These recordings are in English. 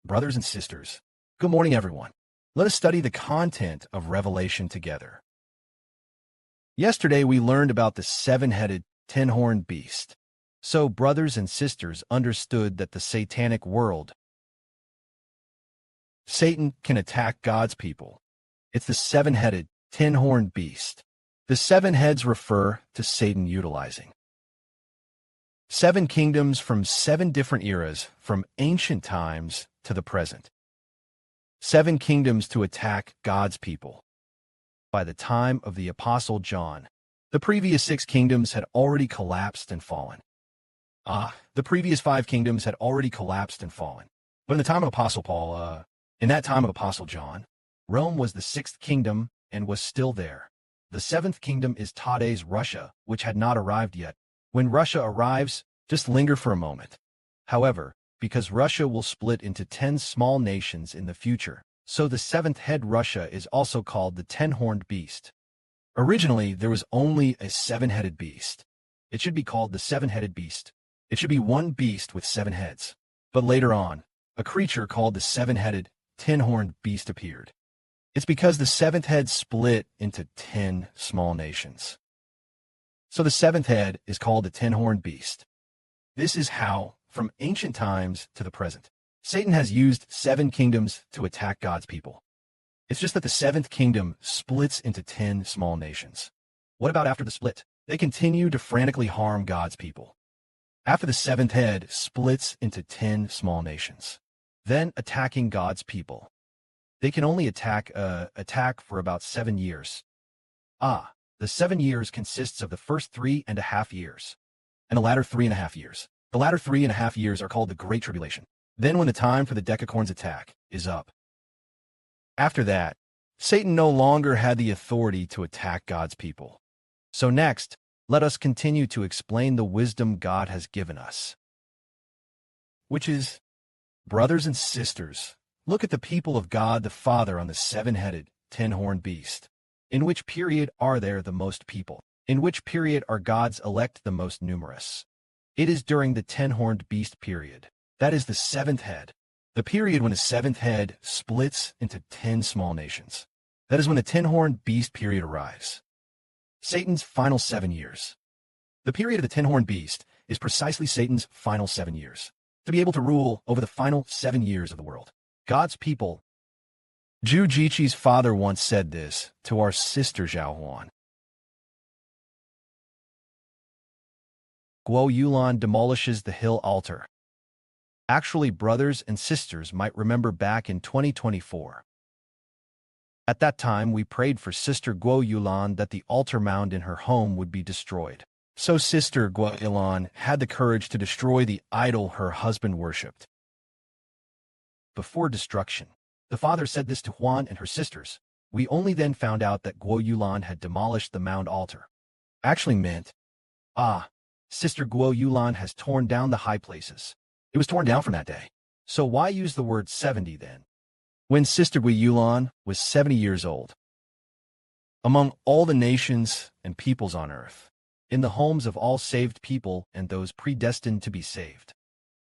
Brothers and sisters, good morning, everyone. Let us study the content of Revelation together. Yesterday, we learned about the seven-headed, ten-horned beast. So brothers and sisters understood that the satanic world, Satan, can attack God's people. It's the seven-headed, ten-horned beast. The seven heads refer to Satan utilizing seven kingdoms from seven different eras, from ancient times to the present. Seven kingdoms to attack God's people. By the time of the Apostle John, the previous six kingdoms had already collapsed and fallen. The previous five kingdoms had already collapsed and fallen. But in the time of Apostle Paul, in that time of Apostle John, Rome was the sixth kingdom and was still there. The seventh kingdom is today's Russia, which had not arrived yet. When Russia arrives, just linger for a moment. However, because Russia will split into 10 small nations in the future, so the seventh head Russia is also called the ten-horned beast. Originally, there was only a seven-headed beast. It should be called the seven-headed beast. It should be one beast with seven heads. But later on, a creature called the seven-headed, ten-horned beast appeared. It's because the seventh head split into 10 small nations. So the seventh head is called the ten-horned beast. This is how, from ancient times to the present, Satan has used seven kingdoms to attack God's people. It's just that the seventh kingdom splits into 10 small nations. What about after the split? They continue to frantically harm God's people. After the seventh head splits into 10 small nations, then attacking God's people. They can only attack for about 7 years. The 7 years consists of the first 3.5 years, and the latter 3.5 years. The latter 3.5 years are called the Great Tribulation. Then when the time for the decacorns attack is up. After that, Satan no longer had the authority to attack God's people. So next, let us continue to explain the wisdom God has given us. Which is, brothers and sisters, look at the people of God the Father on the seven-headed, ten-horned beast. In which period are there the most people? In which period are God's elect the most numerous? It is during the ten-horned beast period. That is the seventh head. The period when the seventh head splits into 10 small nations. That is when the ten-horned beast period arrives. Satan's final 7 years. The period of the ten-horned beast is precisely Satan's final 7 years. To be able to rule over the final 7 years of the world. God's people. Zhu Jiqi's father once said this to our sister Zhao Huan. Guo Yulan demolishes the hill altar. Actually, brothers and sisters might remember back in 2024. At that time, we prayed for Sister Guo Yulan that the altar mound in her home would be destroyed. So Sister Guo Yulan had the courage to destroy the idol her husband worshipped. Before destruction, the father said this to Huan and her sisters. We only then found out that Guo Yulan had demolished the mound altar. Actually meant, Sister Guo Yulan has torn down the high places. It was torn down from that day. So why use the word 70 then? When Sister Guo Yulan was 70 years old. Among all the nations and peoples on earth, in the homes of all saved people and those predestined to be saved,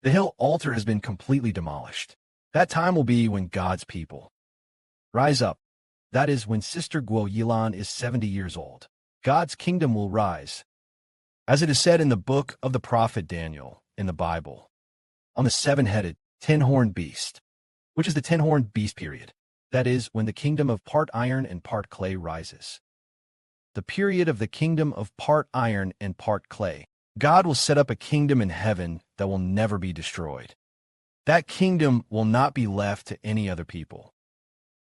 the hill altar has been completely demolished. That time will be when God's people rise up. That is when Sister Guo Yulan is 70 years old. God's kingdom will rise. As it is said in the book of the prophet Daniel in the Bible, on the seven-headed, ten-horned beast, which is the ten-horned beast period. That is when the kingdom of part iron and part clay rises. The period of the kingdom of part iron and part clay. God will set up a kingdom in heaven that will never be destroyed. That kingdom will not be left to any other people,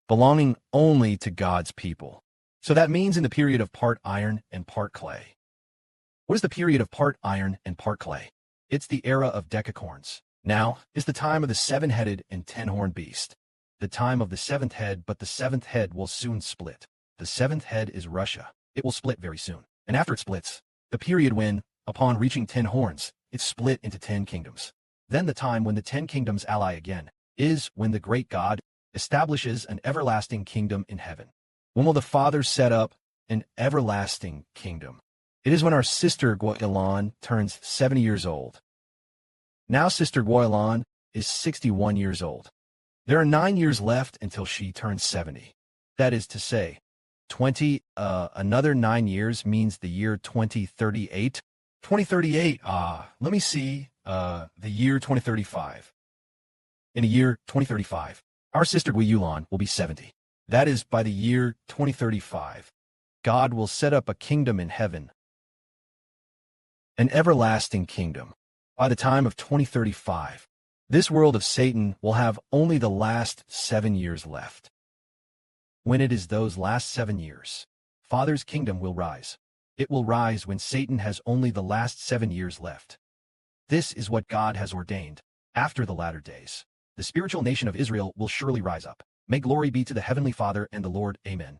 belonging only to God's people. So that means in the period of part iron and part clay. What is the period of part iron and part clay? It's the era of decacorns. Now is the time of the seven-headed and ten-horned beast. The time of the seventh head, but the seventh head will soon split. The seventh head is Russia. It will split very soon. And after it splits, the period when, upon reaching 10 horns, it's split into 10 kingdoms. Then the time when the 10 kingdoms ally again is when the great God establishes an everlasting kingdom in heaven. When will the Father set up an everlasting kingdom? It is when our sister Guo Yulan turns 70 years old. Now Sister Guo Yulan is 61 years old. There are 9 years left until she turns 70. That is to say, another 9 years means the year 2038. 2038, let me see, the year 2035. In a year 2035, our sister Gui Yulan will be 70. That is, by the year 2035, God will set up a kingdom in heaven, an everlasting kingdom. By the time of 2035, this world of Satan will have only the last 7 years left. When it is those last 7 years, Father's kingdom will rise. It will rise when Satan has only the last 7 years left. This is what God has ordained. After the latter days, the spiritual nation of Israel will surely rise up. May glory be to the Heavenly Father and the Lord. Amen.